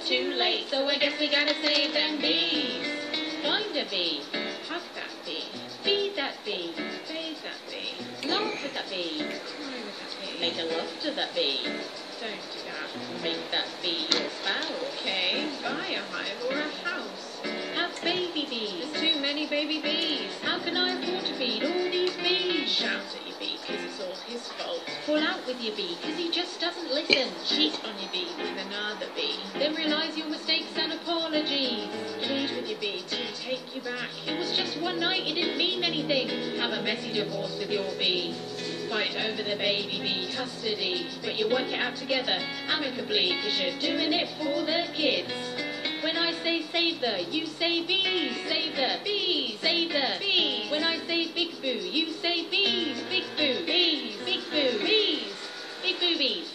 it's too late. So I guess we gotta save them bees. Find a bee, hug that bee, feed that bee, bathe that bee, laugh with that bee, cry with that bee, make a love to that bee. Don't do that. Make that bee your spouse. Okay, buy a hive or a house. Have baby bees. There's too many baby bees. How can I afford to feed all these bees? Shout at your bee because it's all his fault. Fall out with your bee because he just doesn't listen. Cheat on your bee with another bee. Then realise your mistakes and apologies. Plead with your bee to take you back. It was just one night, it didn't mean anything. Have a messy divorce with your bee. Fight over the baby bee custody, but you work it out together amicably, because you're doing it for the kids. When I say save the, you say bees. Save the bees. Save the bees. When I say big boo, you say bees. Big boo. Bees. Big boo. Bees. Big boo bees.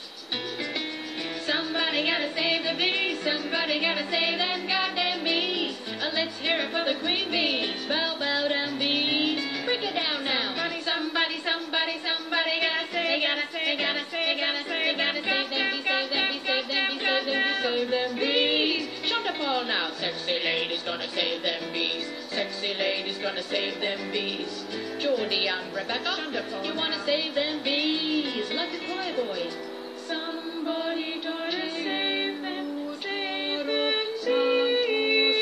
Somebody gotta save the bees. Somebody gotta save them goddamn bees. Let's hear it for the queen bees. Bow, bow down bees. Break it down now. Somebody gotta save. They gotta save them bees. Save them bees. Save them bees. Save them bees. Save them bees. Shut up all now. Sexy lady's gonna save them bees. Sexy lady's gonna save them bees. Geordie and Rebecca, you wanna save them bees like a choir boy. Somebody gotta save them. Save them bees.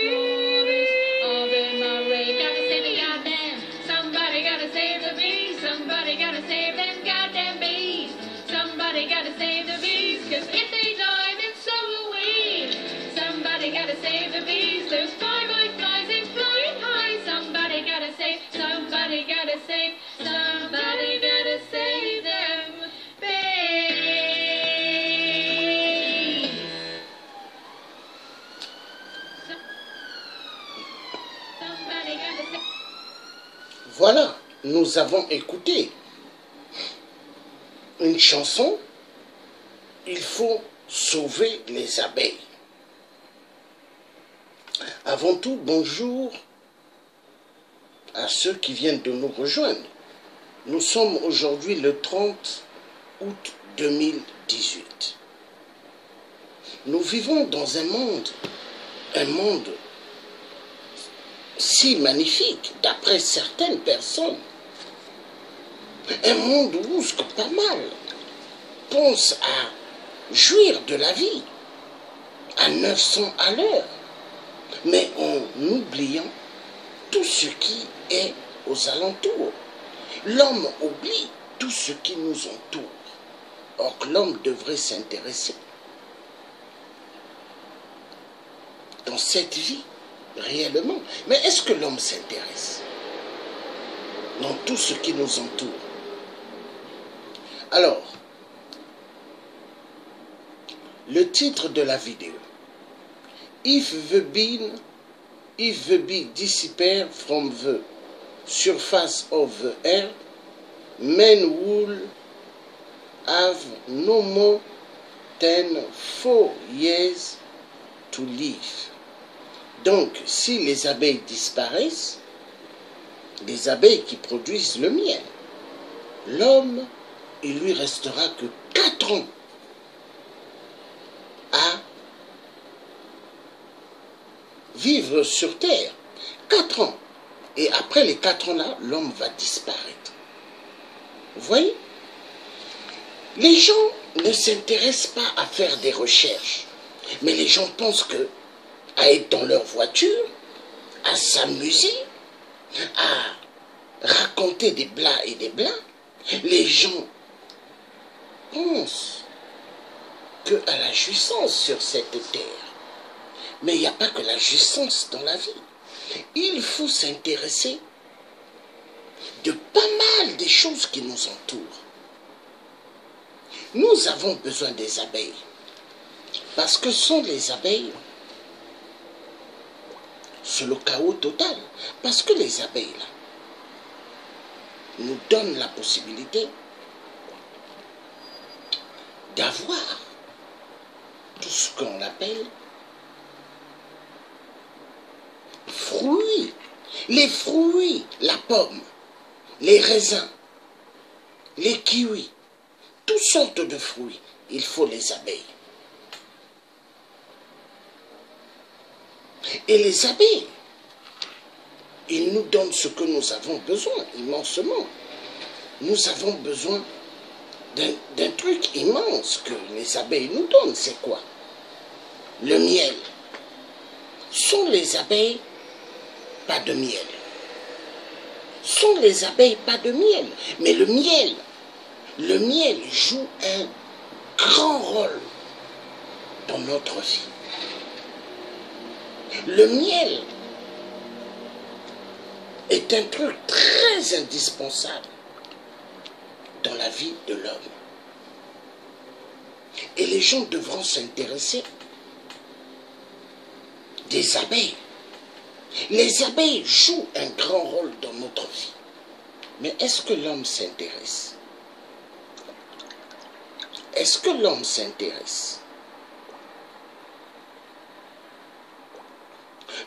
Ave Maria, gotta save the goddamn. Somebody gotta save the bees. Somebody gotta save them goddamn bees. Somebody gotta save the bees, 'cause if they die, then so will we. Somebody gotta save the bees. Those fly-by flies ain't flying high. Somebody gotta save. Somebody gotta save. Somebody gotta save them bees. Somebody gotta save. Voilà, nous avons écouté une chanson. Il faut sauver les abeilles. Avant tout, bonjour à ceux qui viennent de nous rejoindre. Nous sommes aujourd'hui le 30 août 2018. Nous vivons dans un monde si magnifique, d'après certaines personnes. Un monde où ce que pas mal pense à jouir de la vie à 900 à l'heure, mais en oubliant tout ce qui est aux alentours. L'homme oublie tout ce qui nous entoure. Or que l'homme devrait s'intéresser dans cette vie réellement. Mais est-ce que l'homme s'intéresse dans tout ce qui nous entoure? Alors, le titre de la vidéo: If the bee disappear from the surface of the earth, men will have no more than 4 years to live. Donc, si les abeilles disparaissent, les abeilles qui produisent le miel, l'homme, il lui restera que 4 ans à vivre sur Terre. 4 ans. Et après les 4 ans-là, l'homme va disparaître. Vous voyez? Les gens ne s'intéressent pas à faire des recherches. Mais les gens pensent que à être dans leur voiture, à s'amuser, à raconter des blas et des blas, les gens pensent qu'à la jouissance sur cette terre. Mais il n'y a pas que la jouissance dans la vie. Il faut s'intéresser de pas mal des choses qui nous entourent. Nous avons besoin des abeilles. Parce que sans les abeilles, c'est le chaos total. Parce que les abeilles, là, nous donnent la possibilité d'avoir tout ce qu'on appelle fruits. Les fruits, la pomme, les raisins, les kiwis, toutes sortes de fruits, il faut les abeilles. Et les abeilles, ils nous donnent ce que nous avons besoin, immensément. Nous avons besoin d'un truc immense que les abeilles nous donnent. C'est quoi? Le miel. Sans les abeilles, pas de miel. Sans les abeilles, pas de miel. Mais le miel joue un grand rôle dans notre vie. Le miel est un truc très indispensable dans la vie de l'homme. Et les gens devront s'intéresser des abeilles. Les abeilles jouent un grand rôle dans notre vie. Mais est-ce que l'homme s'intéresse? Est-ce que l'homme s'intéresse?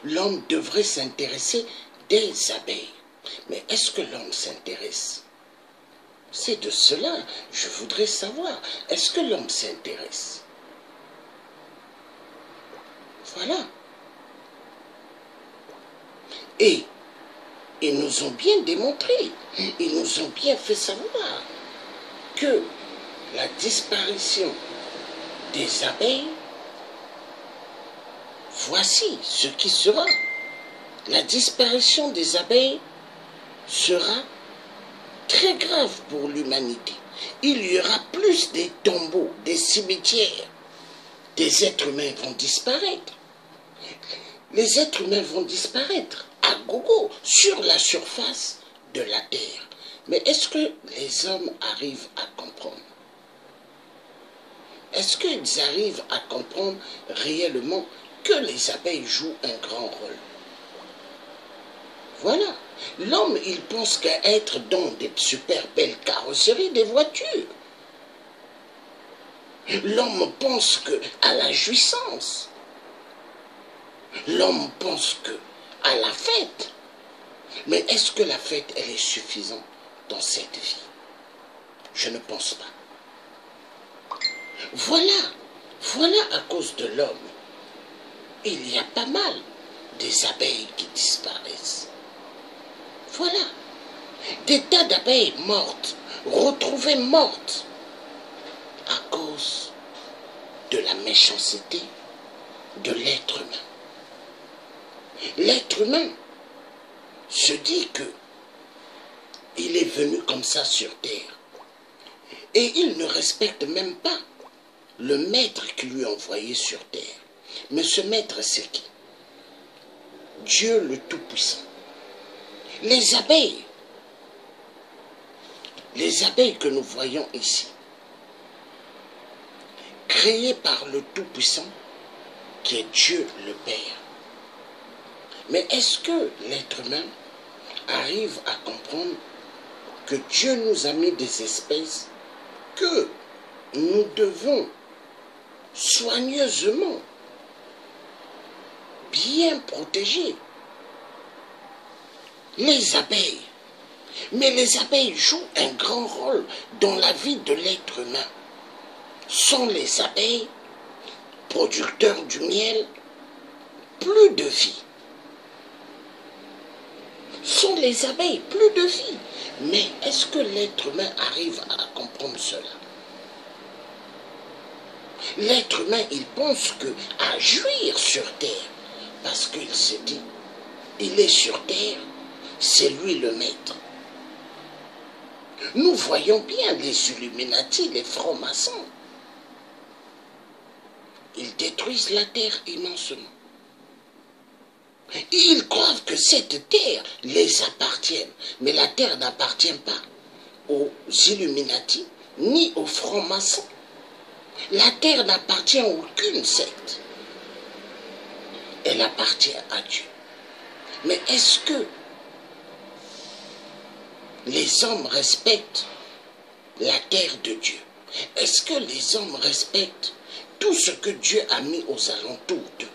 L'homme devrait s'intéresser des abeilles. Mais est-ce que l'homme s'intéresse? C'est de cela que je voudrais savoir. Est-ce que l'homme s'intéresse? Voilà. Et ils nous ont bien démontré, ils nous ont bien fait savoir que la disparition des abeilles, voici ce qui sera. La disparition des abeilles sera très grave pour l'humanité. Il y aura plus des tombeaux, des cimetières. Des êtres humains vont disparaître. Les êtres humains vont disparaître à gogo sur la surface de la terre. Mais est-ce que les hommes arrivent à comprendre? Est-ce qu'ils arrivent à comprendre réellement que les abeilles jouent un grand rôle? Voilà. L'homme, il pense qu'à être dans des super belles carrosseries, des voitures. L'homme pense qu'à la jouissance. L'homme pense qu'à la fête. Mais est-ce que la fête, elle est suffisante dans cette vie? Je ne pense pas. Voilà à cause de l'homme. Il y a pas mal des abeilles qui disparaissent. Voilà. Des tas d'abeilles mortes, retrouvées mortes, à cause de la méchanceté de l'être humain. L'être humain se dit qu'il est venu comme ça sur terre. Et il ne respecte même pas le maître qui lui a envoyé sur terre. Mais ce maître, c'est qui? Dieu le Tout-Puissant. Les abeilles que nous voyons ici, créées par le Tout-Puissant, qui est Dieu le Père. Mais est-ce que l'être humain arrive à comprendre que Dieu nous a mis des espèces que nous devons soigneusement bien protéger? Les abeilles. Mais les abeilles jouent un grand rôle dans la vie de l'être humain. Sans les abeilles, producteurs du miel, plus de vie. Sans les abeilles, plus de vie. Mais est-ce que l'être humain arrive à comprendre cela? L'être humain, il pense qu'à jouir sur terre, parce qu'il se dit, il est sur terre, c'est lui le maître. Nous voyons bien les Illuminati, les francs-maçons. Ils détruisent la terre immensément. Ils croient que cette terre les appartient. Mais la terre n'appartient pas aux Illuminati ni aux francs-maçons. La terre n'appartient à aucune secte. Elle appartient à Dieu. Mais est-ce que les hommes respectent la terre de Dieu? Est-ce que les hommes respectent tout ce que Dieu a mis aux alentours d'eux?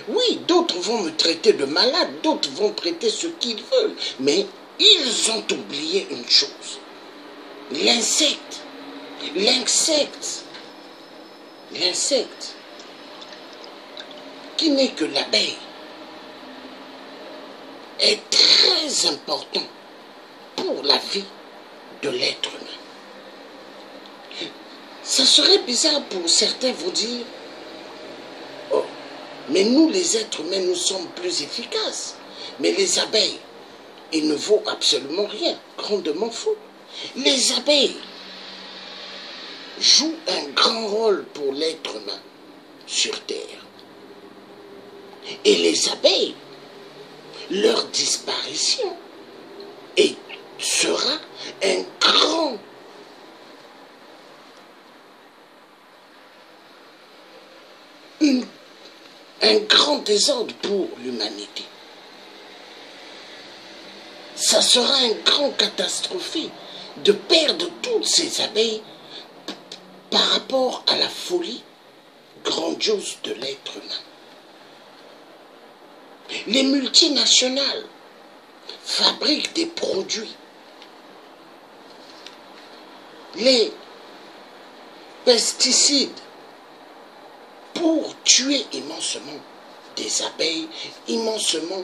Oui, d'autres vont me traiter de malade, d'autres vont traiter ce qu'ils veulent, mais ils ont oublié une chose. L'insecte, qui n'est que l'abeille, est très important pour la vie de l'être humain. Ça serait bizarre pour certains vous dire, oh, mais nous les êtres humains, nous sommes plus efficaces. Mais les abeilles, il ne vaut absolument rien, grandement faux. Les abeilles jouent un grand rôle pour l'être humain sur Terre. Et les abeilles, leur disparition sera un grand désordre pour l'humanité. Ça sera un grand catastrophe de perdre toutes ces abeilles par rapport à la folie grandiose de l'être humain. Les multinationales fabriquent des produits. Les pesticides pour tuer immensément des abeilles, immensément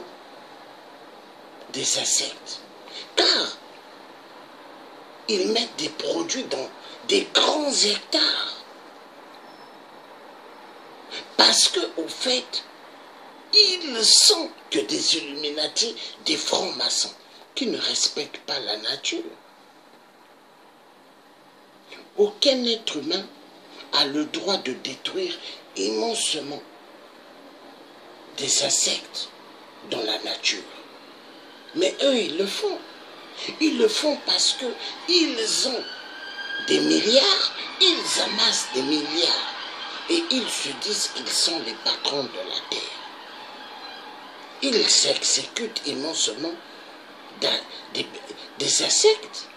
des insectes. Car ils mettent des produits dans des grands hectares. Parce que, au fait, ils sont que des Illuminati, des francs-maçons, qui ne respectent pas la nature. Aucun être humain a le droit de détruire immensément des insectes dans la nature. Mais eux, ils le font. Ils le font parce qu'ils ont des milliards, ils amassent des milliards. Et ils se disent qu'ils sont les patrons de la terre. Ils s'exécutent immensément des insectes.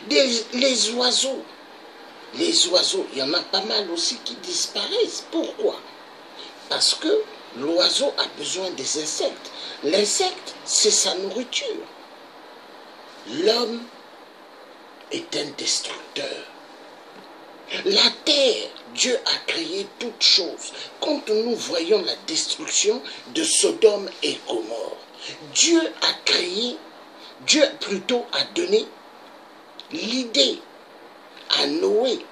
Les oiseaux. Les oiseaux, il y en a pas mal aussi qui disparaissent. Pourquoi? Parce que l'oiseau a besoin des insectes. L'insecte, c'est sa nourriture. L'homme est un destructeur. La terre, Dieu a créé toutes choses. Quand nous voyons la destruction de Sodome et Gomorrhe, Dieu plutôt a donné l'idée à Noé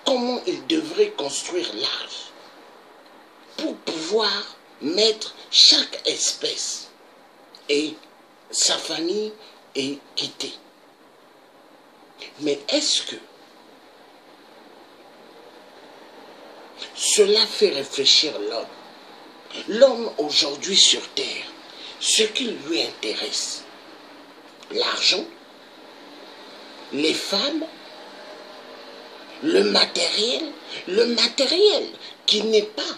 comment il devrait construire l'arche pour pouvoir mettre chaque espèce et sa famille est quittée. Mais est-ce que cela fait réfléchir l'homme? L'homme aujourd'hui sur Terre, ce qui lui intéresse, l'argent, les femmes, le matériel qui n'est pas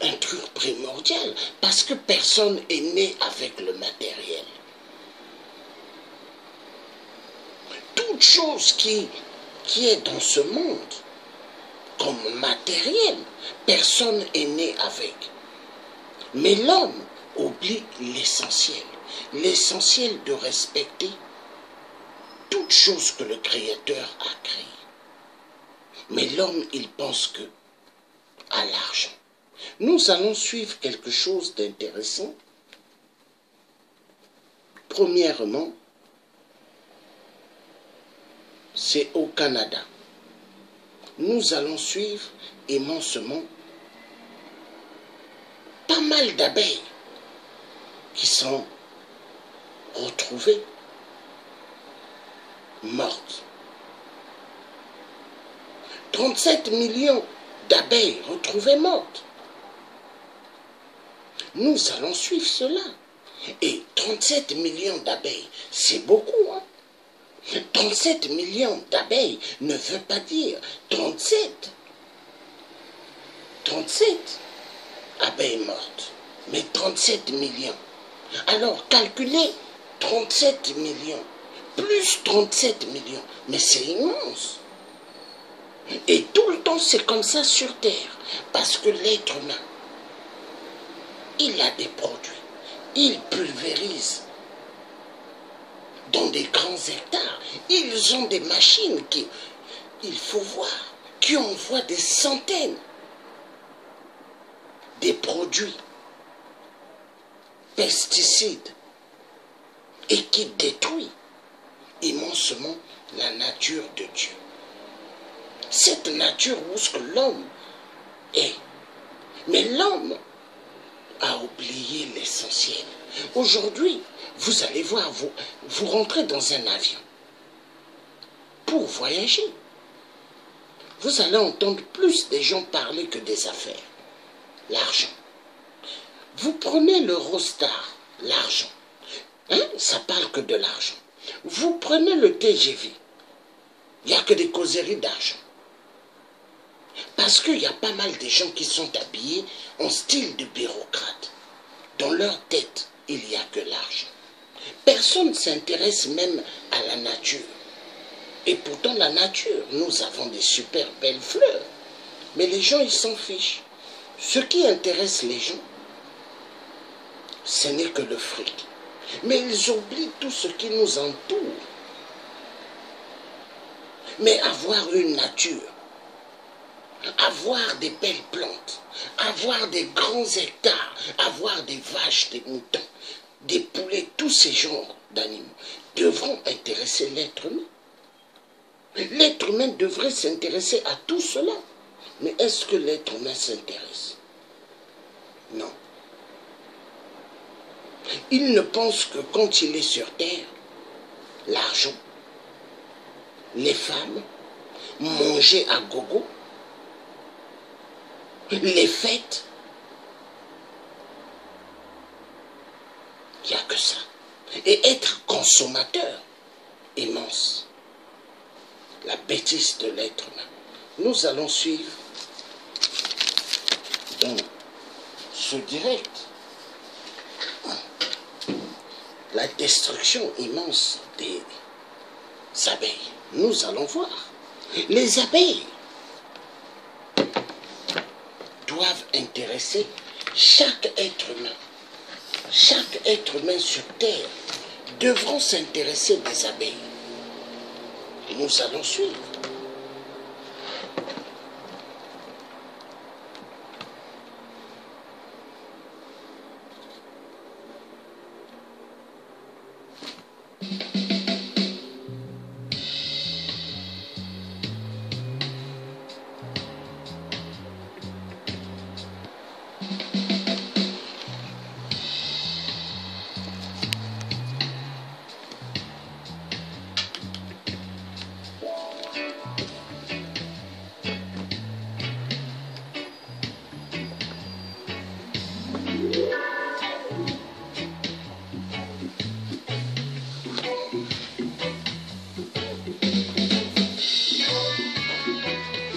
un truc primordial, parce que personne est né avec le matériel. Toute chose qui est dans ce monde, comme matériel, personne est né avec. Mais l'homme oublie l'essentiel de respecter toute chose que le Créateur a créée. Mais l'homme, il pense que à l'argent. Nous allons suivre quelque chose d'intéressant. Premièrement, c'est au Canada. Nous allons suivre immensément pas mal d'abeilles qui sont retrouvées mortes. 37 millions d'abeilles retrouvées mortes. Nous allons suivre cela. Et 37 millions d'abeilles, c'est beaucoup, hein? 37 millions d'abeilles ne veut pas dire 37 abeilles mortes, mais 37 millions. Alors, calculez 37 millions, plus 37 millions, mais c'est immense. Et tout le temps, c'est comme ça sur Terre, parce que l'être humain, il a des produits, il pulvérise dans des grands hectares. Ils ont des machines il faut voir, qui envoient des centaines des produits, pesticides, et qui détruit immensement la nature de Dieu. Cette nature où ce que l'homme est. Mais l'homme a oublié l'essentiel. Aujourd'hui, vous allez voir, vous rentrez dans un avion pour voyager. Vous allez entendre plus des gens parler que des affaires. L'argent. Vous prenez l'Eurostar, l'argent. Hein? Ça parle que de l'argent. Vous prenez le TGV. Il n'y a que des causeries d'argent. Parce qu'il y a pas mal de gens qui sont habillés en style de bureaucrate. Dans leur tête, il n'y a que l'argent. Personne ne s'intéresse même à la nature. Et pourtant, la nature, nous avons des super belles fleurs. Mais les gens, ils s'en fichent. Ce qui intéresse les gens, ce n'est que le fric. Mais ils oublient tout ce qui nous entoure. Mais avoir une nature, avoir des belles plantes, avoir des grands hectares, avoir des vaches, des moutons, des poulets, tous ces genres d'animaux devront intéresser l'être humain. L'être humain devrait s'intéresser à tout cela. Mais est-ce que l'être humain s'intéresse? Non. Il ne pense que quand il est sur terre, l'argent, les femmes, manger à gogo, les fêtes, il n'y a que ça. Et être consommateur immense. La bêtise de l'être humain. Nous allons suivre dans ce direct la destruction immense des abeilles. Nous allons voir. Les abeilles doivent intéresser chaque être humain. Chaque être humain sur Terre devront s'intéresser des abeilles. Nous allons suivre.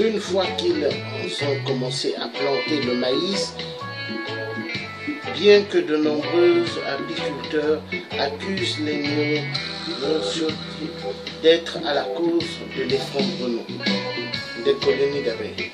Une fois qu'ils ont commencé à planter le maïs, bien que de nombreux apiculteurs accusent les néonicotinoïdes d'être à la cause de l'effondrement des colonies d'abeilles.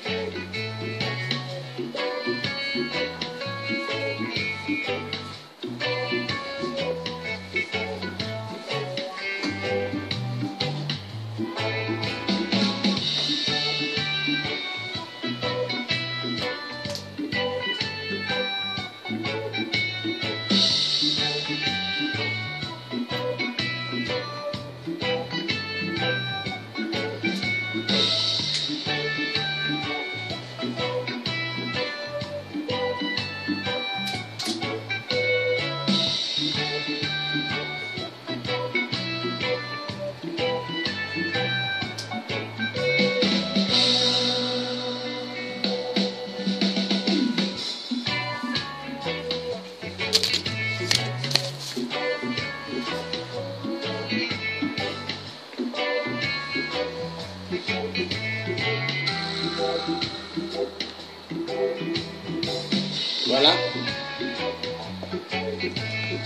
Voilà.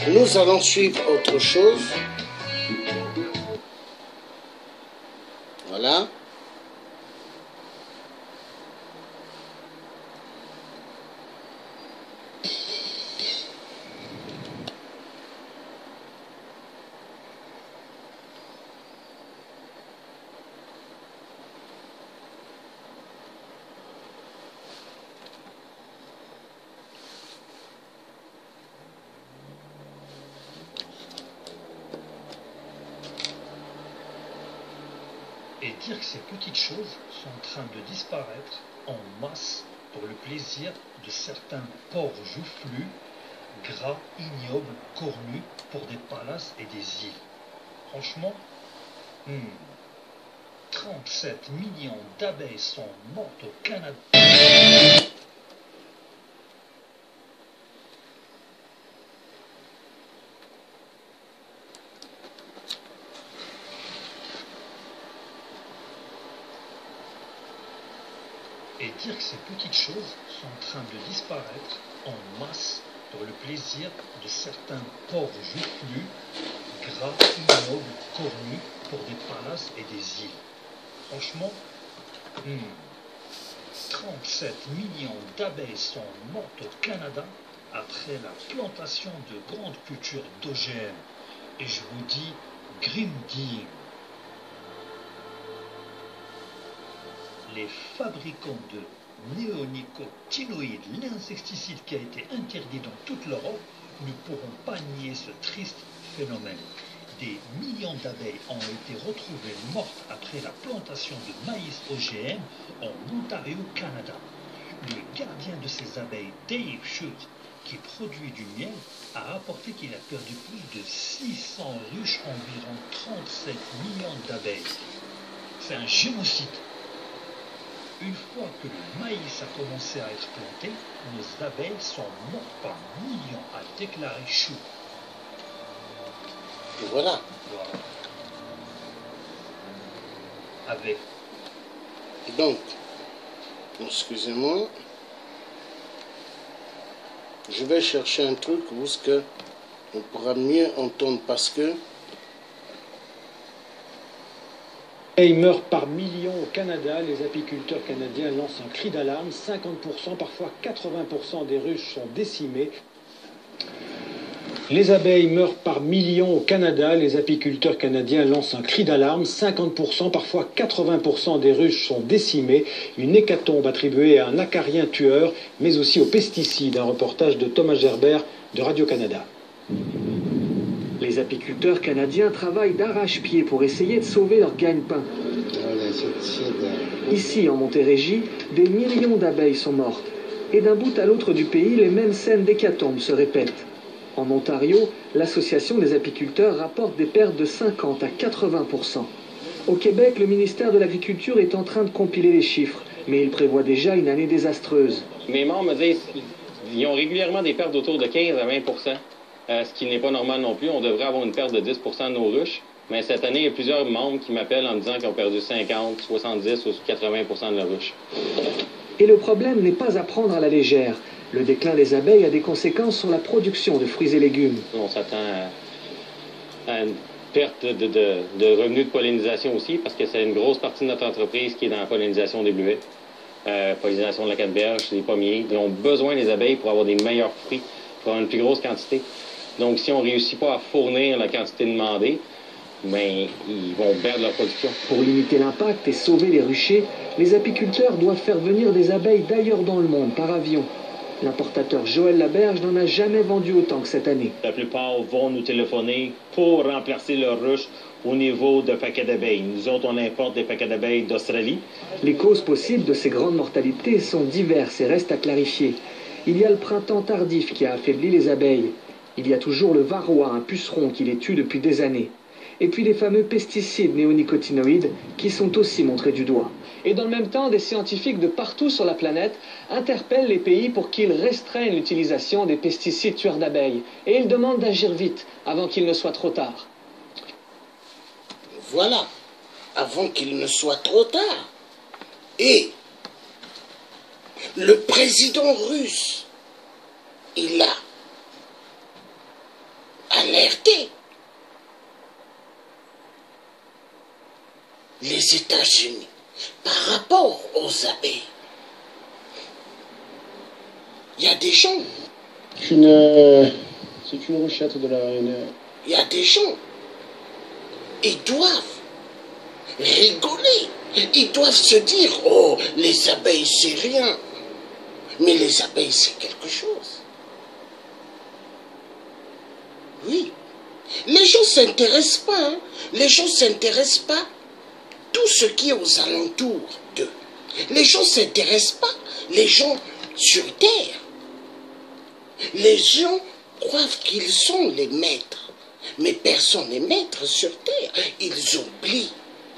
Nous allons suivre autre chose. Voilà. Et dire que ces petites choses sont en train de disparaître en masse pour le plaisir de certains porcs joufflus, gras, ignobles, cornus pour des palaces et des îles. Franchement, 37 millions d'abeilles sont mortes au Canada. Et dire que ces petites choses sont en train de disparaître en masse pour le plaisir de certains porcs joufflus, gras, ignobles, cornus pour des palaces et des îles. Franchement, 37 millions d'abeilles sont mortes au Canada après la plantation de grandes cultures d'OGM. Et je vous dis, Green Deal. Les fabricants de néonicotinoïdes, l'insecticide qui a été interdit dans toute l'Europe, ne pourront pas nier ce triste phénomène. Des millions d'abeilles ont été retrouvées mortes après la plantation de maïs OGM en Ontario, Canada. Le gardien de ces abeilles, Dave Schultz, qui produit du miel, a rapporté qu'il a perdu plus de 600 ruches, environ 37 millions d'abeilles. C'est un génocide. Une fois que le maïs a commencé à être planté, nos abeilles sont mortes par millions, a déclaré Chou. Et voilà. Avec. Donc, excusez-moi, je vais chercher un truc où on pourra mieux entendre parce que Ils meurent par millions au Canada. Les apiculteurs canadiens lancent un cri d'alarme. 50%, parfois 80% des ruches sont décimées. Les abeilles meurent par millions au Canada. Les apiculteurs canadiens lancent un cri d'alarme. 50%, parfois 80% des ruches sont décimées. Une hécatombe attribuée à un acarien tueur, mais aussi aux pesticides. Un reportage de Thomas Gerbert de Radio-Canada. Les apiculteurs canadiens travaillent d'arrache-pied pour essayer de sauver leur gagne-pain. Ici, en Montérégie, des millions d'abeilles sont mortes. Et d'un bout à l'autre du pays, les mêmes scènes d'hécatombe se répètent. En Ontario, l'association des apiculteurs rapporte des pertes de 50 à 80%. Au Québec, le ministère de l'Agriculture est en train de compiler les chiffres, mais il prévoit déjà une année désastreuse. Mes membres me disent qu'ils ont régulièrement des pertes autour de 15 à 20%. Ce qui n'est pas normal non plus. On devrait avoir une perte de 10% de nos ruches. Mais cette année, il y a plusieurs membres qui m'appellent en me disant qu'ils ont perdu 50, 70 ou 80% de leurs ruches. Et le problème n'est pas à prendre à la légère. Le déclin des abeilles a des conséquences sur la production de fruits et légumes. On s'attend à une perte de revenus de pollinisation aussi, parce que c'est une grosse partie de notre entreprise qui est dans la pollinisation des bleuets, pollinisation de la canneberge, des pommiers. Ils ont besoin des abeilles pour avoir des meilleurs fruits, pour avoir une plus grosse quantité. Donc, si on ne réussit pas à fournir la quantité demandée, ben, ils vont perdre leur production. Pour limiter l'impact et sauver les ruchers, les apiculteurs doivent faire venir des abeilles d'ailleurs dans le monde par avion. L'importateur Joël Laberge n'en a jamais vendu autant que cette année. La plupart vont nous téléphoner pour remplacer leurs ruches au niveau de paquets d'abeilles. Nous autres, on importe des paquets d'abeilles d'Australie. Les causes possibles de ces grandes mortalités sont diverses et restent à clarifier. Il y a le printemps tardif qui a affaibli les abeilles. Il y a toujours le varroa, un puceron qui les tue depuis des années. Et puis les fameux pesticides néonicotinoïdes qui sont aussi montrés du doigt. Et dans le même temps, des scientifiques de partout sur la planète interpellent les pays pour qu'ils restreignent l'utilisation des pesticides tueurs d'abeilles. Et ils demandent d'agir vite, avant qu'il ne soit trop tard. Voilà, avant qu'il ne soit trop tard. Et le président russe, il a alerté les États-Unis par rapport aux abeilles. Il y a des gens. C'est une ruchette de la Ryanair. Il y a des gens. Ils doivent rigoler. Ils doivent se dire, oh, les abeilles, c'est rien. Mais les abeilles, c'est quelque chose. Oui. Les gens ne s'intéressent pas. Hein. Les gens ne s'intéressent pas tout ce qui est aux alentours d'eux. Les gens ne s'intéressent pas, les gens sur terre. Les gens croient qu'ils sont les maîtres, mais personne n'est maître sur terre. Ils oublient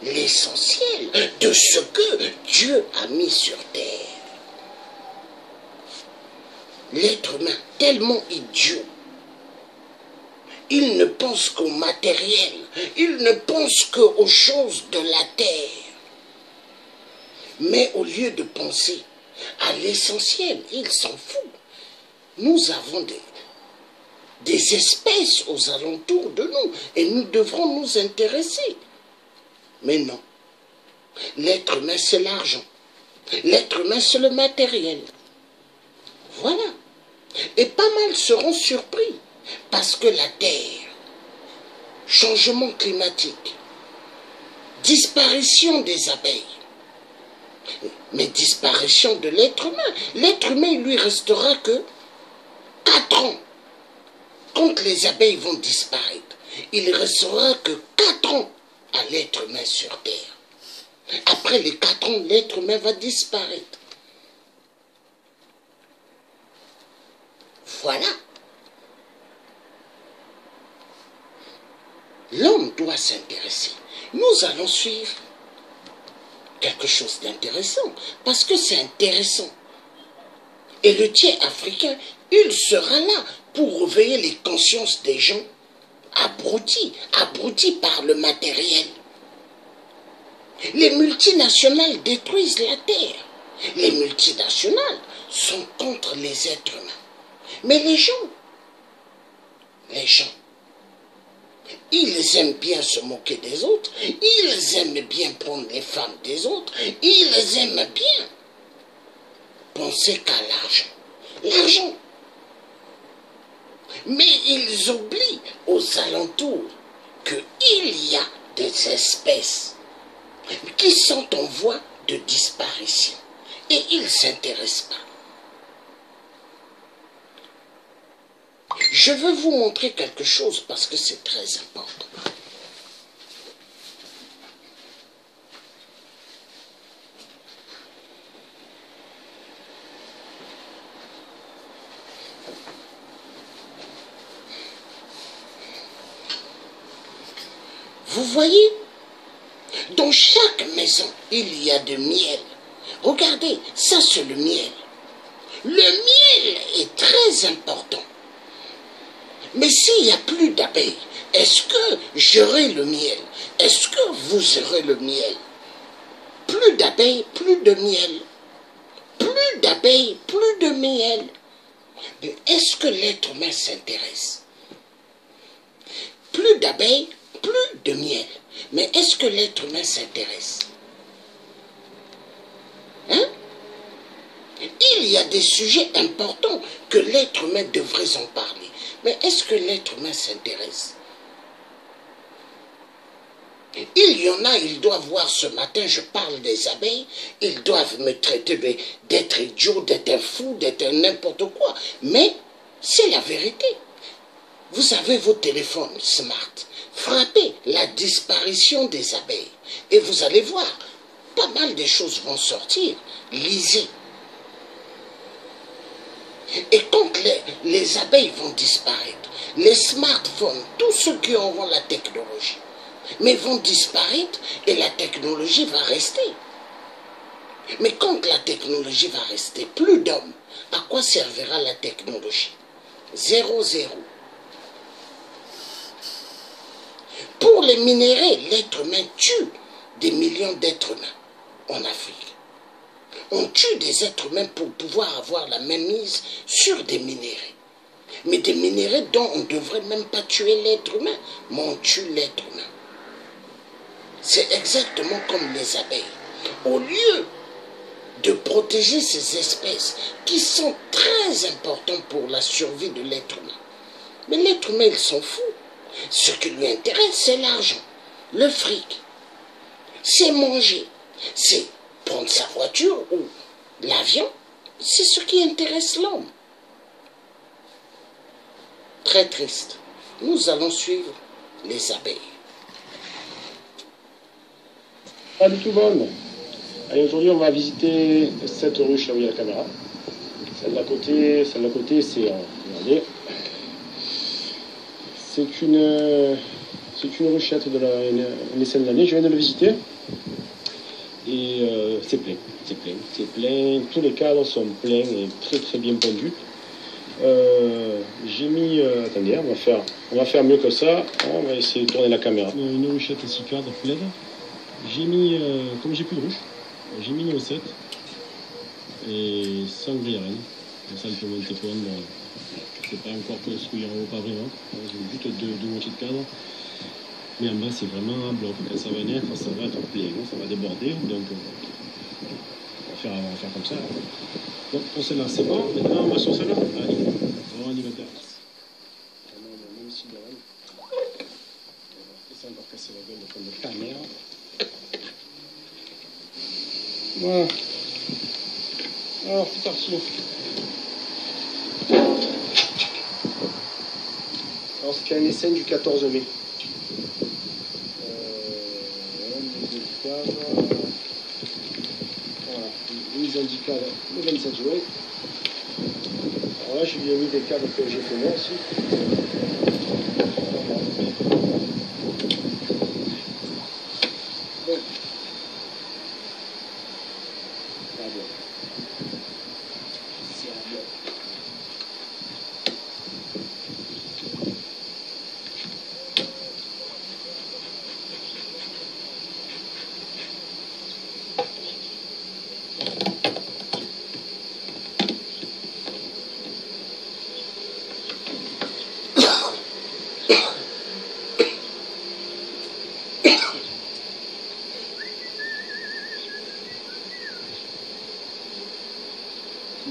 l'essentiel de ce que Dieu a mis sur terre. L'être humain, tellement idiot, il ne pense qu'au matériel, il ne pense qu'aux choses de la terre. Mais au lieu de penser à l'essentiel, il s'en fout. Nous avons des espèces aux alentours de nous et nous devrons nous intéresser. Mais non, l'être humain c'est l'argent, l'être humain c'est le matériel. Voilà. Et pas mal seront surpris parce que la terre, changement climatique, disparition des abeilles, mais disparition de l'être humain. L'être humain, il lui restera que 4 ans. Quand les abeilles vont disparaître, il ne restera que 4 ans à l'être humain sur terre. Après les 4 ans, l'être humain va disparaître. Voilà. L'homme doit s'intéresser. Nous allons suivre quelque chose d'intéressant, parce que c'est intéressant. Et le tiers africain, il sera là pour réveiller les consciences des gens abrutis par le matériel. Les multinationales détruisent la terre. Les multinationales sont contre les êtres humains. Mais les gens, ils aiment bien se moquer des autres, ils aiment bien prendre les femmes des autres, ils aiment bien penser qu'à l'argent. Mais ils oublient aux alentours qu'il y a des espèces qui sont en voie de disparition et ils ne s'intéressent pas. Je veux vous montrer quelque chose parce que c'est très important. Vous voyez, dans chaque maison, il y a du miel. Regardez, ça c'est le miel. Le miel est très important. Mais s'il n'y a plus d'abeilles, est-ce que j'aurai le miel? Est-ce que vous aurez le miel? Plus d'abeilles, plus de miel. Plus d'abeilles, plus de miel. Mais est-ce que l'être humain s'intéresse? Plus d'abeilles, plus de miel. Mais est-ce que l'être humain s'intéresse? Hein? Il y a des sujets importants que l'être humain devrait en parler. Mais est-ce que l'être humain s'intéresse? Il y en a, ils doivent voir ce matin, je parle des abeilles, ils doivent me traiter d'être idiot, d'être un fou, d'être n'importe quoi. Mais c'est la vérité. Vous avez vos téléphones smart, frappez la disparition des abeilles et vous allez voir, pas mal de choses vont sortir. Lisez. Et quand les abeilles vont disparaître, les smartphones, tous ceux qui auront la technologie, mais vont disparaître et la technologie va rester. Mais quand la technologie va rester, plus d'hommes, à quoi servira la technologie? 0, 0. Pour les minéraux, l'être humain tue des millions d'êtres humains en Afrique. On tue des êtres humains pour pouvoir avoir la mainmise sur des minéraux. Mais des minéraux dont on ne devrait même pas tuer l'être humain, mais on tue l'être humain. C'est exactement comme les abeilles. Au lieu de protéger ces espèces qui sont très importantes pour la survie de l'être humain, mais l'être humain, il s'en fout. Ce qui lui intéresse, c'est l'argent, le fric. C'est manger, c'est prendre sa voiture ou l'avion. C'est ce qui intéresse l'homme. Très triste. Nous allons suivre les abeilles. Pas du tout bonne. Allez, aujourd'hui, on va visiter cette ruche là où il y a la caméra. Celle d'à côté, c'est... regardez. C'est une ruchette de une ancienne année. Je viens de le visiter. Et c'est plein. Tous les cadres sont pleins et très très bien pendus. J'ai mis... attendez, on va faire mieux que ça. On va essayer de tourner la caméra. Une ruchette 6 cadres pleine. J'ai mis, comme j'ai plus de ruche, j'ai mis une recette et sans grillade. Comme ça, elle peut monter plein. C'est pas encore construit en haut, pas vraiment. J'ai juste deux moitiés de cadre. Mais en bas, c'est vraiment un bloc. Quand ça va naître, ça va être plein, ça va déborder. Donc, on va faire comme ça. Donc, pour celle-là, c'est bon. Maintenant, on va sur celle-là. Allez, on va y mettre. Même si c'est encore cassé la gueule comme de caméra. Voilà. Alors, c'est parti. Alors, c'était un essai du 14 mai. Voilà, mise en 10 cadres le 27 juin. Alors là, je lui ai mis des cadres que j'ai fait moi aussi. Bon. Ah bon. C'est un bloc.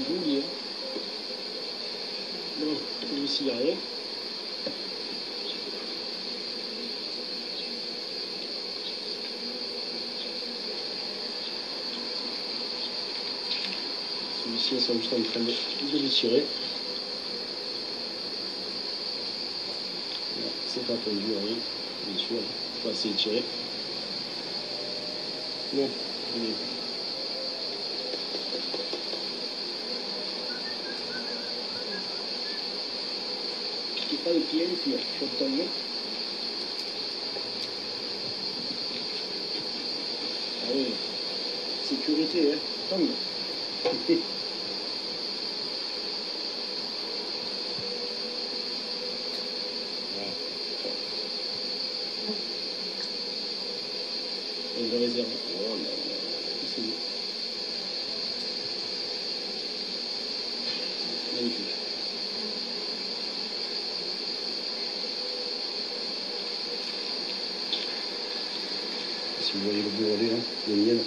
Joli, hein. Bon, ici, il n'y a rien. Celui-ci, ils sont juste en train de le tirer. C'est pas tendu, rien, bien sûr. On va essayer de tirer. Bon, allez. Pas les pieds, puis faut le tomber. Ah oui, sécurité, hein. Tombe. On va réserver. Oh là là, c'est beau. Magnifique. Si vous voyez le bourrelet, hein, le miel,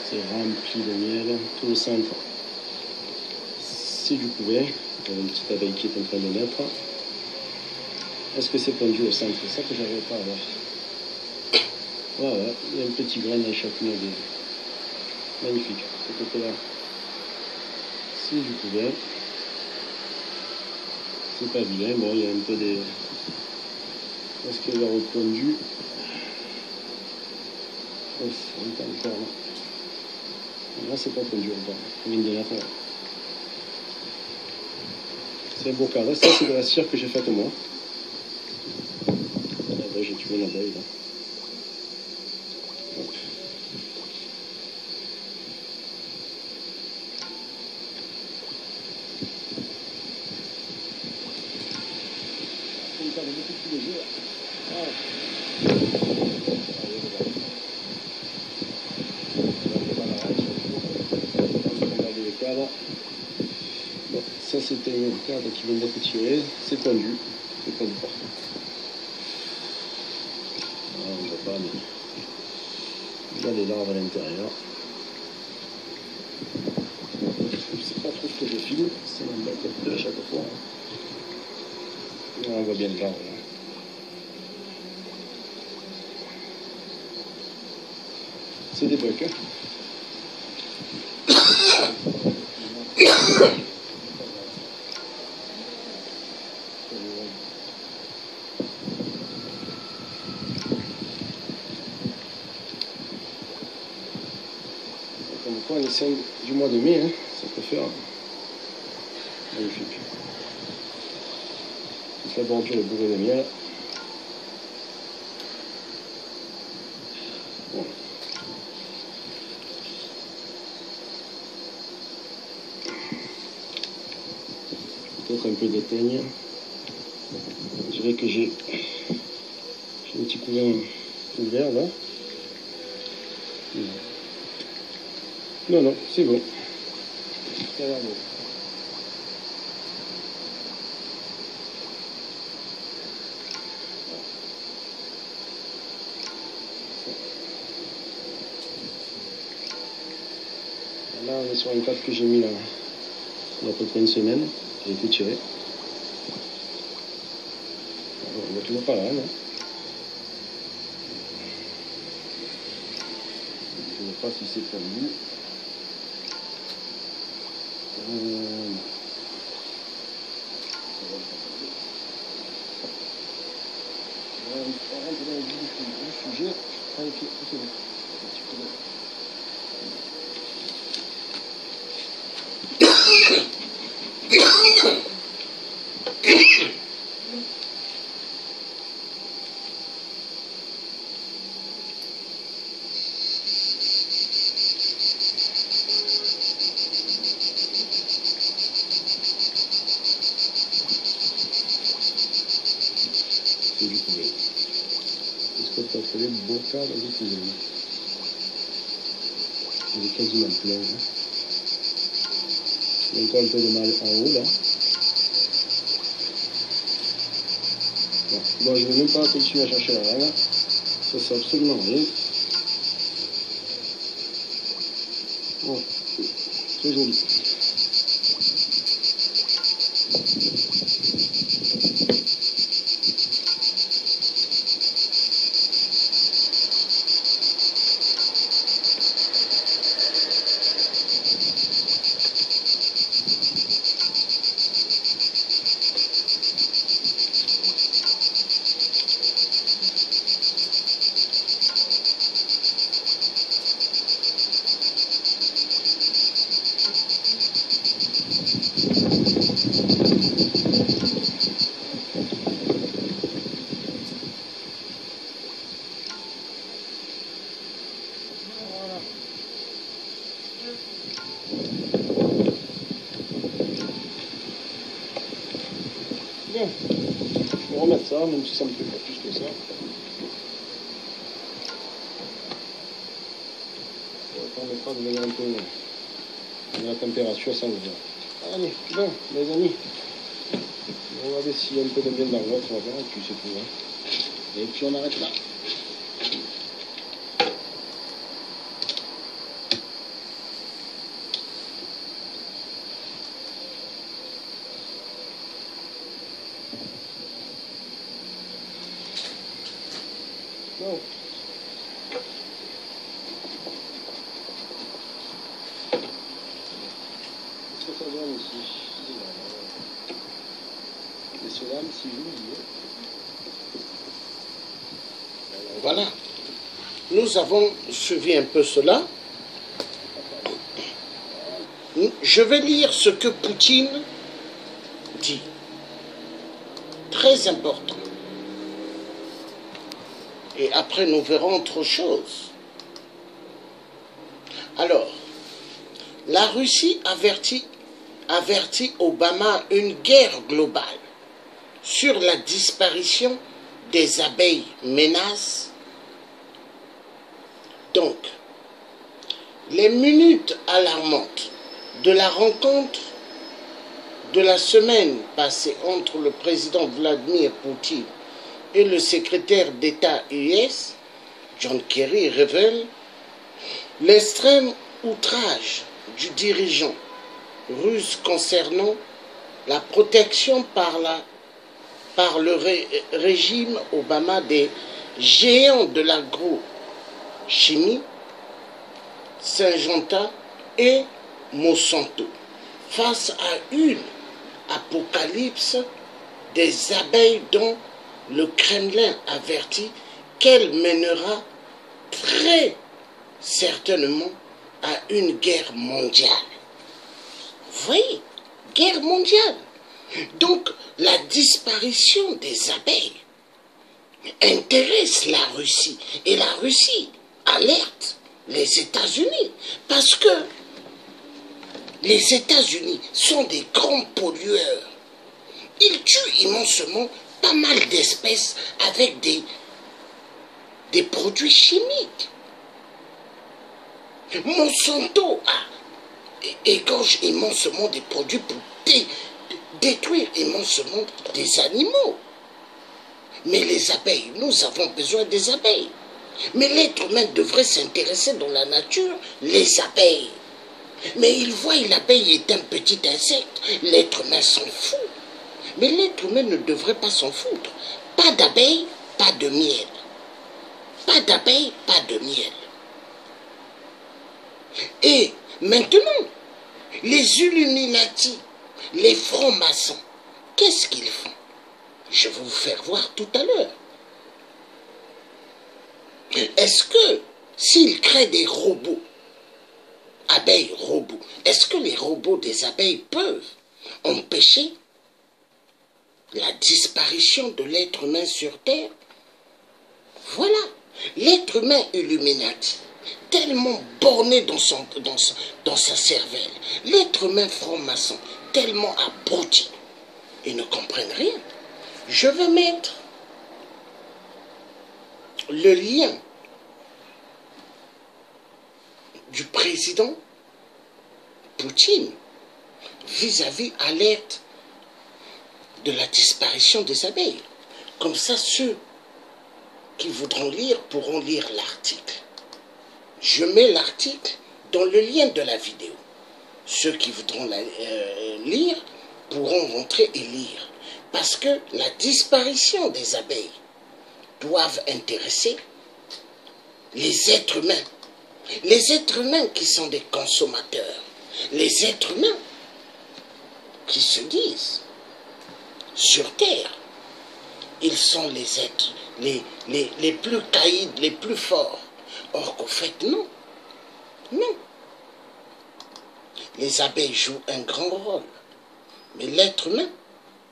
c'est rempli de miel, tout le centre, c'est du couvert. Il y a une petite abeille qui est en train de naître. Est-ce que c'est pendu au centre? C'est ça que j'arrive pas à voir. Voilà, il y a un petit grain dans chacune des... Magnifique, ce côté-là, c'est du couvert. C'est pas vilain, bon, il y a un peu des... Est-ce qu'elle a repondu? On est encore là. Là, c'est pas fondu encore. C'est un beau cadre. Ça, c'est de la cire que j'ai faite moi. Là, j'ai tué une abeille là. Hop. Il y a beaucoup plus léger là. Bon, ça c'était un cadre qui vient d'être tiré, c'est tendu, c'est tendu partout. Ah, on ne voit pas, mais il y a des larves à l'intérieur. Je ne sais pas trop ce que je filme, ça m'embête à chaque fois. Là, on voit bien les larves là. C'est des bugs, hein. Comme quoi, les 5 du mois de mai, hein, ça peut faire magnifique. Toute la bordure est bourrée de miel. Bon. Peut-être un peu d'éteigne. Je dirais que j'ai un petit couvain ouvert là. Non, non, c'est bon. Ça a l'air bon. Là, on est sur une pâte que j'ai mis là il y a à peu près une semaine. J'ai été tiré. On n'est toujours pas là, non? Je ne sais pas si c'est pour lui. On rentre dans le vif du sujet. Allez, pied, c'est bon. Un petit peu de... C'est du poulet. Est-ce que tu as fait le bocal dans le poulet? Il est quasiment plein. Hein. Il y a encore un peu de mal en haut là. Bon, je ne vais même pas continuer à chercher la rame. Ça sert absolument rien. Bon, très joli. Bien, je vais remettre ça, même si ça me fait pas plus que ça. Ça permettra de venir un peu de la température sans le voir. Allez, bon, les amis, on va regarder s'il y a un peu de bien dans l'autre, on va voir, et puis c'est tout. Hein. Et puis on arrête là. Non. Qu'est-ce que ça donne ici? Et cela, si je vous dis. Voilà. Nous avons suivi un peu cela. Je vais lire ce que Poutine dit. Très important. Et après, nous verrons autre chose. Alors, la Russie avertit Obama une guerre globale sur la disparition des abeilles menace. Donc, les minutes alarmantes de la rencontre de la semaine passée entre le président Vladimir Poutine et le secrétaire d'État US, John Kerry, révèlent l'extrême outrage du dirigeant russe concernant la protection par le régime Obama des géants de l'agrochimie, Syngenta et Monsanto, face à une apocalypse des abeilles dont le Kremlin avertit qu'elle mènera très certainement à une guerre mondiale. Vous voyez, guerre mondiale. Donc, la disparition des abeilles intéresse la Russie. Et la Russie alerte les États-Unis. Parce que les États-Unis sont des grands pollueurs. Ils tuent immensement pas mal d'espèces avec des produits chimiques. Monsanto égorge immensement des produits pour détruire immensement des animaux. Mais les abeilles, nous avons besoin des abeilles. Mais l'être humain devrait s'intéresser dans la nature, les abeilles. Mais il voit l'abeille est un petit insecte, l'être humain s'en fout. Mais l'être humain ne devrait pas s'en foutre. Pas d'abeilles, pas de miel. Pas d'abeilles, pas de miel. Et maintenant, les Illuminati, les francs-maçons, qu'est-ce qu'ils font? Je vais vous faire voir tout à l'heure. Est-ce que s'ils créent des robots, abeilles robots, est-ce que les robots des abeilles peuvent empêcher la disparition de l'être humain sur Terre? Voilà, l'être humain Illuminati, tellement borné dans sa cervelle, l'être humain franc-maçon, tellement abruti, ils ne comprennent rien. Je vais mettre le lien du président Poutine vis-à-vis alerte de la disparition des abeilles. Comme ça, ceux qui voudront lire pourront lire l'article. Je mets l'article dans le lien de la vidéo. Ceux qui voudront lire pourront rentrer et lire. Parce que la disparition des abeilles doivent intéresser les êtres humains. Les êtres humains qui sont des consommateurs. Les êtres humains qui se disent sur Terre, ils sont les êtres les plus caïds, les plus forts. Or qu'au fait, non. Non. Les abeilles jouent un grand rôle. Mais l'être humain,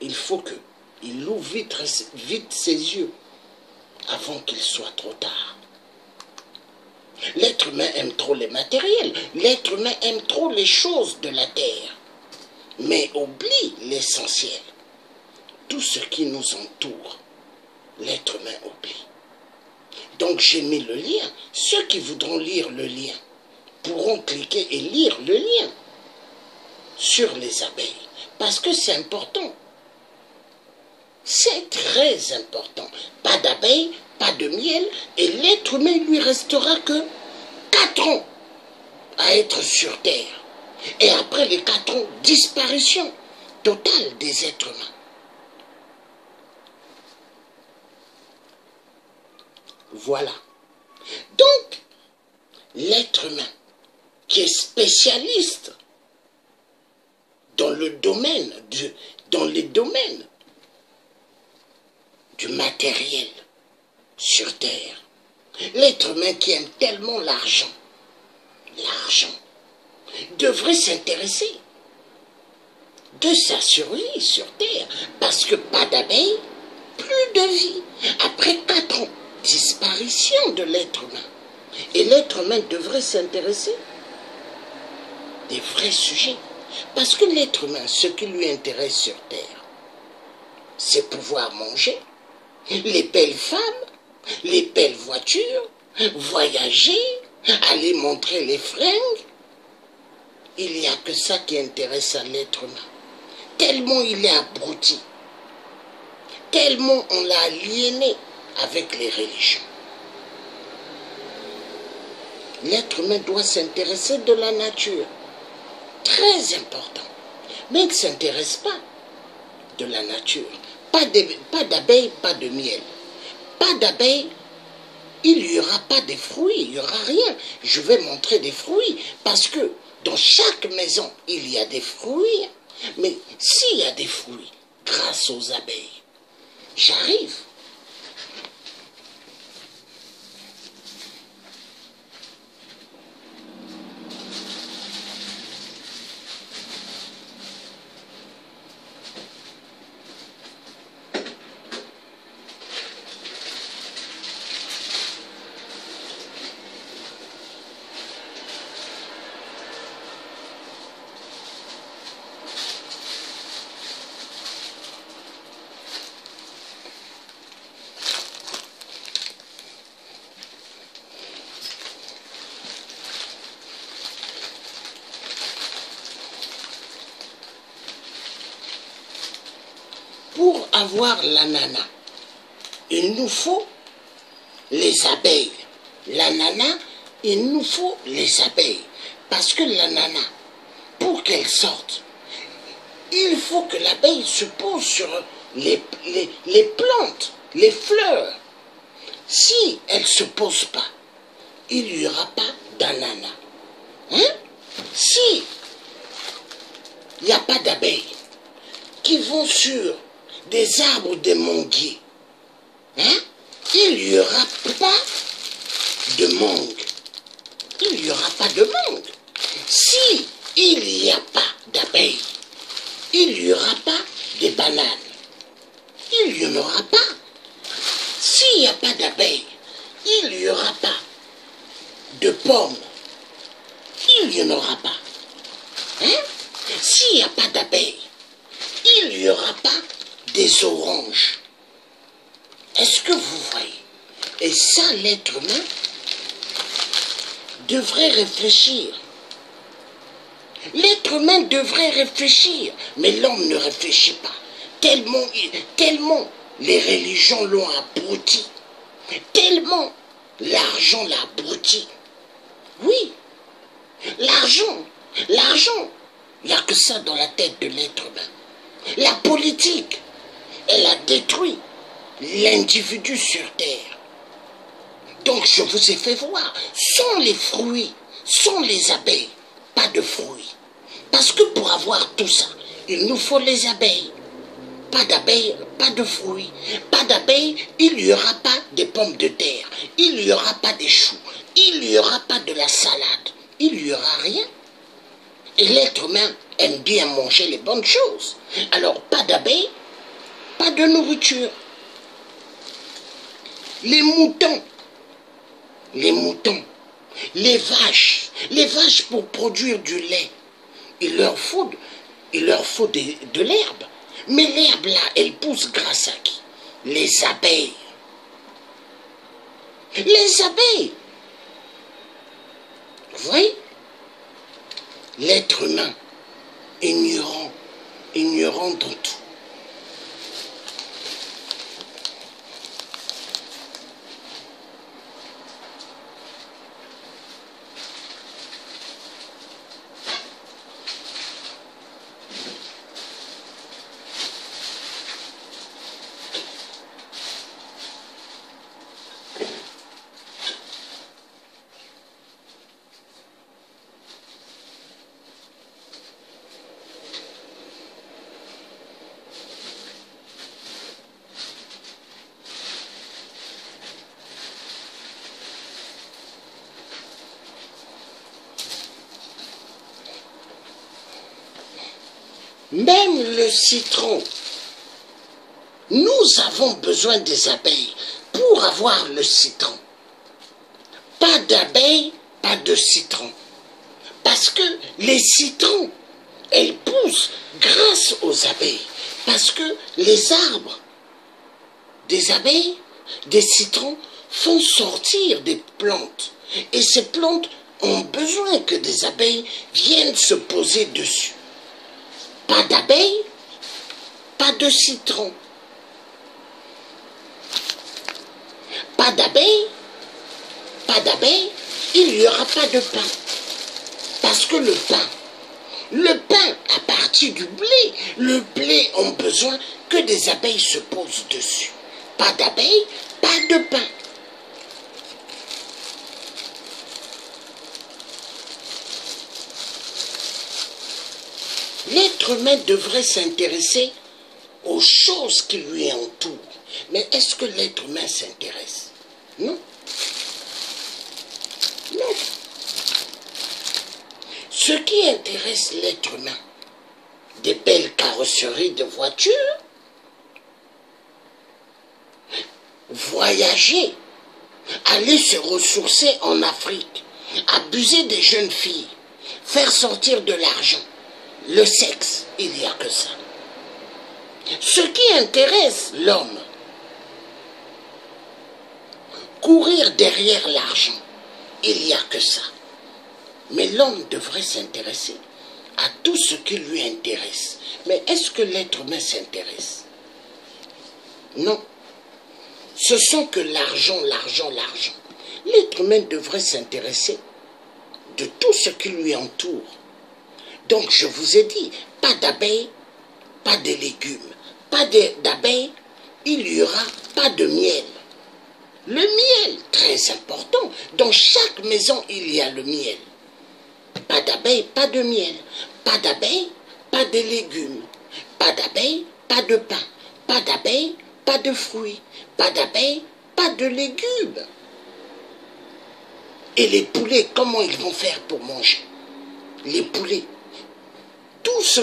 il faut qu'il ouvre vite ses yeux avant qu'il soit trop tard. L'être humain aime trop les matériels. L'être humain aime trop les choses de la terre. Mais oublie l'essentiel. Tout ce qui nous entoure, l'être humain oublie. Donc j'ai mis le lien. Ceux qui voudront lire le lien pourront cliquer et lire le lien sur les abeilles. Parce que c'est important. C'est très important. Pas d'abeilles, pas de miel, et l'être humain lui restera que 4 ans à être sur Terre. Et après les 4 ans, disparition totale des êtres humains. Voilà. Donc, l'être humain qui est spécialiste dans les domaines du matériel sur Terre. L'être humain qui aime tellement l'argent devrait s'intéresser de sa survie sur Terre. Parce que pas d'abeilles, plus de vie. Après 4 ans, disparition de l'être humain. Et l'être humain devrait s'intéresser des vrais sujets. Parce que l'être humain, ce qui lui intéresse sur Terre, c'est pouvoir manger, les belles femmes, les belles voitures, voyager, aller montrer les fringues. Il n'y a que ça qui intéresse à l'être humain. Tellement il est abruti, tellement on l'a aliéné avec les religions. L'être humain doit s'intéresser de la nature. Très important. Mais il ne s'intéresse pas de la nature. Pas d'abeilles, pas de miel. Pas d'abeilles, il n'y aura pas de fruits, il n'y aura rien. Je vais montrer des fruits parce que dans chaque maison, il y a des fruits. Mais s'il y a des fruits, grâce aux abeilles, j'arrive. pour avoir l'ananas, il nous faut les abeilles. L'ananas, il nous faut les abeilles. Parce que l'ananas, pour qu'elle sorte, il faut que l'abeille se pose sur les plantes, les fleurs. Si elle ne se pose pas, il n'y aura pas d'ananas. Hein? Si il n'y a pas d'abeilles qui vont sur des arbres de manguiers, hein? Il n'y aura pas de mangue. Il n'y aura pas de mangue. Si il n'y a pas d'abeilles, il n'y aura pas de bananes. Il n'y en aura pas. S'il n'y a pas d'abeilles, il n'y aura pas de pommes. Il n'y en aura pas. Hein? S'il n'y a pas d'abeilles, il n'y aura pas des oranges. Est-ce que vous voyez? Et ça, l'être humain devrait réfléchir. L'être humain devrait réfléchir, mais l'homme ne réfléchit pas. Tellement les religions l'ont abruti, tellement l'argent l'a abruti. Oui, l'argent, il n'y a que ça dans la tête de l'être humain. La politique, elle a détruit l'individu sur terre. Donc je vous ai fait voir, sans les fruits, sans les abeilles, pas de fruits. Parce que pour avoir tout ça, il nous faut les abeilles. Pas d'abeilles, pas de fruits. Pas d'abeilles, il n'y aura pas de pommes de terre. Il n'y aura pas des choux. Il n'y aura pas de la salade. Il n'y aura rien. Et l'être humain aime bien manger les bonnes choses. Alors pas d'abeilles, pas de nourriture. Les moutons, les vaches pour produire du lait, il leur faut de l'herbe. Mais l'herbe là, elle pousse grâce à qui? Les abeilles. Les abeilles. Vous voyez? L'être humain, ignorant dans tout. Même le citron, nous avons besoin des abeilles pour avoir le citron. Pas d'abeilles, pas de citron. Parce que les citrons, elles poussent grâce aux abeilles. Parce que les arbres des abeilles, des citrons, font sortir des plantes. Et ces plantes ont besoin que des abeilles viennent se poser dessus. Pas d'abeilles, pas de citron. Pas d'abeilles, il n'y aura pas de pain. Parce que le pain à partir du blé, le blé ont besoin que des abeilles se posent dessus. Pas d'abeilles, pas de pain. L'être humain devrait s'intéresser aux choses qui lui entourent. Mais est-ce que l'être humain s'intéresse? Non. Non. Ce qui intéresse l'être humain, des belles carrosseries de voitures, voyager, aller se ressourcer en Afrique, abuser des jeunes filles, faire sortir de l'argent, le sexe, il n'y a que ça. Ce qui intéresse l'homme, courir derrière l'argent, il n'y a que ça. Mais l'homme devrait s'intéresser à tout ce qui lui intéresse. Mais est-ce que l'être humain s'intéresse? Non. Ce sont que l'argent, l'argent, l'argent. L'être humain devrait s'intéresser de tout ce qui lui entoure. Donc je vous ai dit, pas d'abeilles, pas de légumes, pas d'abeilles, il n'y aura pas de miel. Le miel, très important. Dans chaque maison, il y a le miel. Pas d'abeilles, pas de miel. Pas d'abeilles, pas de légumes. Pas d'abeilles, pas de pain. Pas d'abeilles, pas de fruits. Pas d'abeilles, pas de légumes. Et les poulets, comment ils vont faire pour manger? Les poulets. Tout ce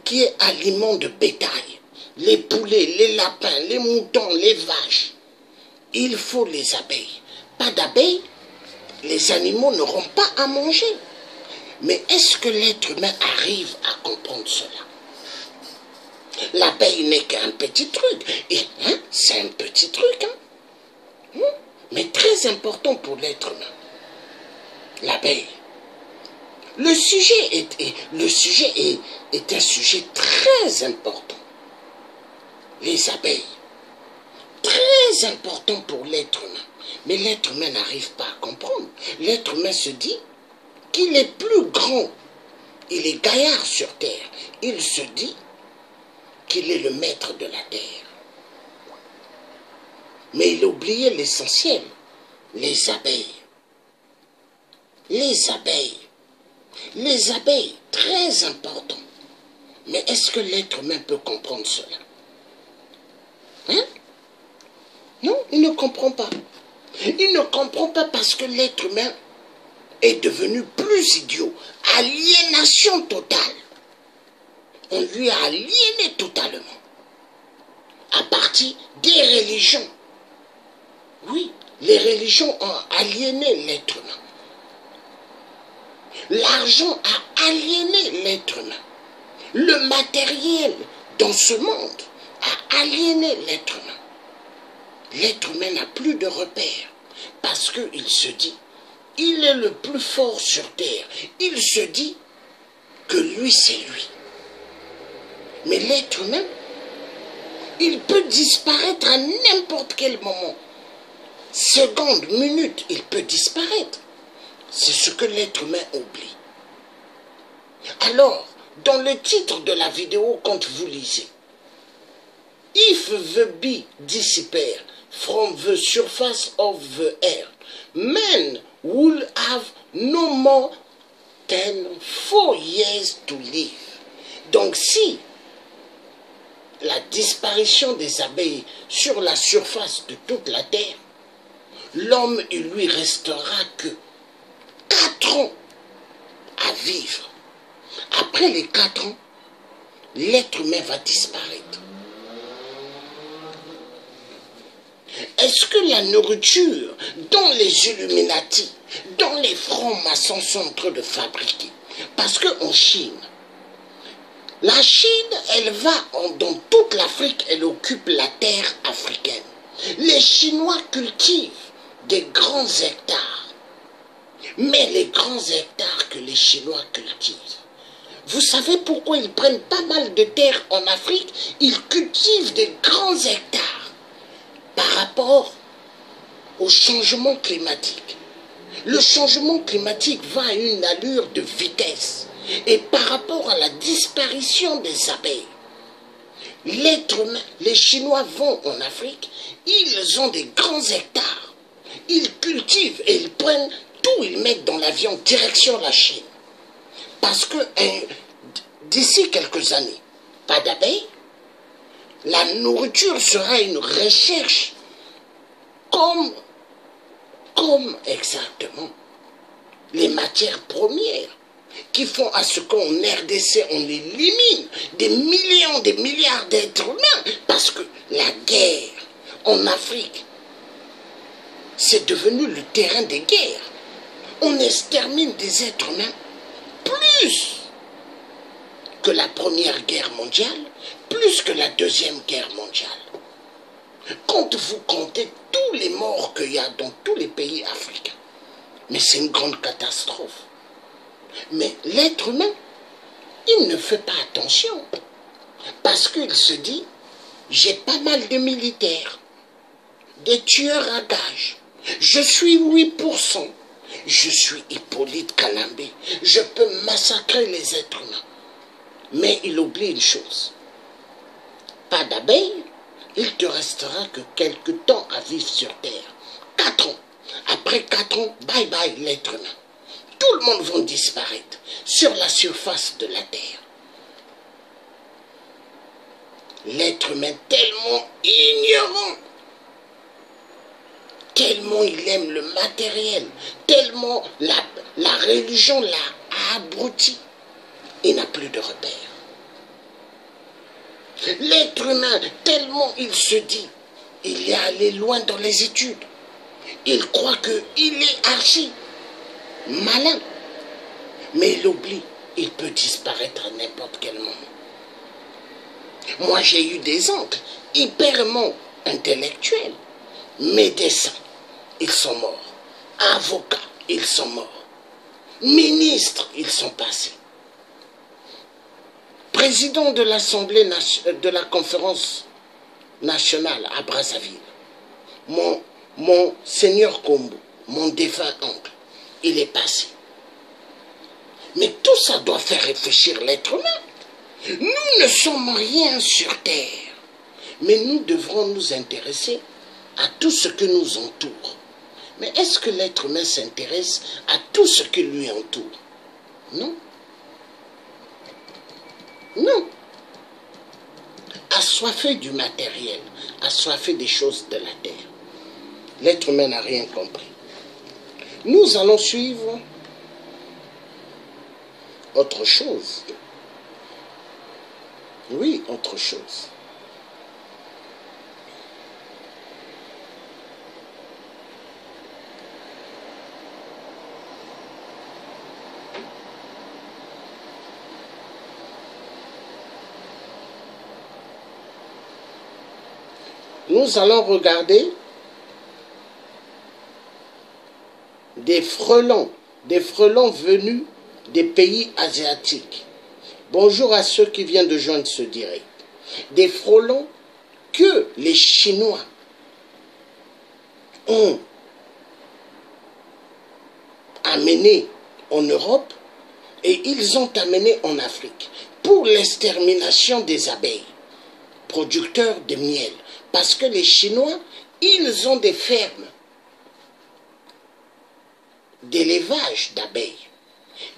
qui est aliment de bétail. Les poulets, les lapins, les moutons, les vaches. Il faut les abeilles. Pas d'abeilles, les animaux n'auront pas à manger. Mais est-ce que l'être humain arrive à comprendre cela? L'abeille n'est qu'un petit truc. Et c'est un petit truc. Mais très important pour l'être humain. L'abeille. Le sujet est un sujet très important. Les abeilles. Très important pour l'être humain. Mais l'être humain n'arrive pas à comprendre. L'être humain se dit qu'il est plus grand. Il est gaillard sur terre. Il se dit qu'il est le maître de la terre. Mais il a oublié l'essentiel. Les abeilles. Les abeilles. Les abeilles, très important. Mais est-ce que l'être humain peut comprendre cela? Non, il ne comprend pas. Il ne comprend pas parce que l'être humain est devenu plus idiot. Aliénation totale. On lui a aliéné totalement. À partir des religions. Oui, les religions ont aliéné l'être humain. L'argent a aliéné l'être humain. Le matériel dans ce monde a aliéné l'être humain. L'être humain n'a plus de repères parce qu'il se dit, il est le plus fort sur terre. Il se dit que lui, c'est lui. Mais l'être humain, il peut disparaître à n'importe quel moment. Seconde, minute, il peut disparaître. C'est ce que l'être humain oublie. Alors, dans le titre de la vidéo, quand vous lisez, if the bee disappear from the surface of the earth, men will have no more than 4 years to live. Donc si la disparition des abeilles sur la surface de toute la terre, l'homme, il lui restera que 4 ans à vivre. Après les 4 ans, l'être humain va disparaître. Est-ce que la nourriture dont les Illuminati, dont les francs-maçons sont en train de fabriquer, parce qu'en Chine, la Chine, elle va dans toute l'Afrique, elle occupe la terre africaine. Les Chinois cultivent des grands hectares. Mais les grands hectares que les Chinois cultivent, vous savez pourquoi ils prennent pas mal de terre en Afrique? Ils cultivent des grands hectares par rapport au changement climatique. Le changement climatique va à une allure de vitesse. Et par rapport à la disparition des abeilles, l'être humain, les Chinois vont en Afrique, ils ont des grands hectares. Ils cultivent et ils prennent tout, ils mettent dans l'avion direction la Chine. Parce que d'ici quelques années, pas d'abeilles, la nourriture sera une recherche comme exactement les matières premières qui font à ce qu'en RDC on élimine des millions, des milliards d'êtres humains parce que la guerre en Afrique, c'est devenu le terrain des guerres. On extermine des êtres humains plus que la Première Guerre mondiale, plus que la Deuxième Guerre mondiale. Quand vous comptez tous les morts qu'il y a dans tous les pays africains, mais c'est une grande catastrophe. Mais l'être humain, il ne fait pas attention parce qu'il se dit j'ai pas mal de militaires, des tueurs à gages. Je suis 8%. Je suis Hippolyte Kalambé. Je peux massacrer les êtres humains. Mais il oublie une chose. Pas d'abeilles, il te restera que quelques temps à vivre sur Terre. 4 ans. Après 4 ans, bye bye l'être humain. Tout le monde va disparaître sur la surface de la Terre. L'être humain tellement ignorant, tellement il aime le matériel, tellement la religion l'a abruti, il n'a plus de repères. L'être humain, tellement il se dit, il est allé loin dans les études, il croit qu'il est archi malin, mais il oublie, il peut disparaître à n'importe quel moment. Moi, j'ai eu des oncles hyperment intellectuels, médecins, ils sont morts, avocats, ils sont morts, ministres, ils sont passés, président de l'Assemblée de la conférence nationale à Brazzaville, mon seigneur Kombo, mon défunt oncle, il est passé. Mais tout ça doit faire réfléchir l'être humain. Nous ne sommes rien sur Terre, mais nous devrons nous intéresser à tout ce que nous entoure. Mais est-ce que l'être humain s'intéresse à tout ce qui lui entoure? Non. Non. Assoiffé du matériel, assoiffé des choses de la Terre, l'être humain n'a rien compris. Nous allons suivre autre chose. Oui, autre chose. Nous allons regarder des frelons venus des pays asiatiques. Bonjour à ceux qui viennent de joindre ce direct. Des frelons que les Chinois ont amenés en Europe et ils ont amené en Afrique pour l'extermination des abeilles, producteurs de miel. Parce que les Chinois, ils ont des fermes d'élevage d'abeilles.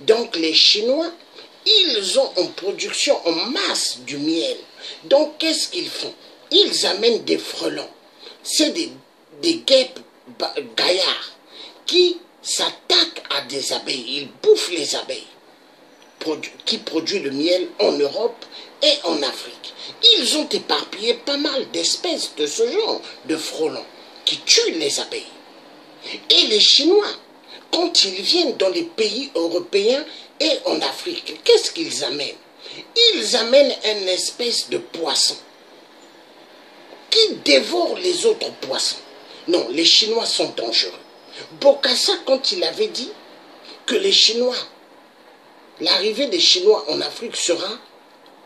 Donc les Chinois, ils ont en production en masse du miel. Donc qu'est-ce qu'ils font? Ils amènent des frelons. C'est des guêpes gaillards qui s'attaquent à des abeilles. Ils bouffent les abeilles qui produisent le miel en Europe et en Afrique. Ils ont éparpillé pas mal d'espèces de ce genre de frelons qui tuent les abeilles. Et les Chinois, quand ils viennent dans les pays européens et en Afrique, qu'est-ce qu'ils amènent? Ils amènent une espèce de poisson qui dévore les autres poissons. Non, les Chinois sont dangereux. Bokassa, quand il avait dit que les Chinois, l'arrivée des Chinois en Afrique sera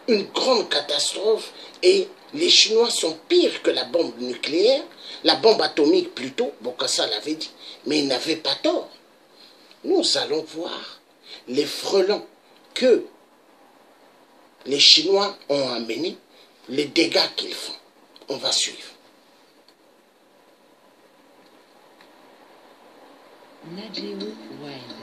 une grande catastrophe et les Chinois sont pires que la bombe nucléaire, la bombe atomique plutôt, Bokassa l'avait dit, mais il n'avait pas tort. Nous allons voir les frelons que les Chinois ont amenés, les dégâts qu'ils font. On va suivre. Nadjéo Wild.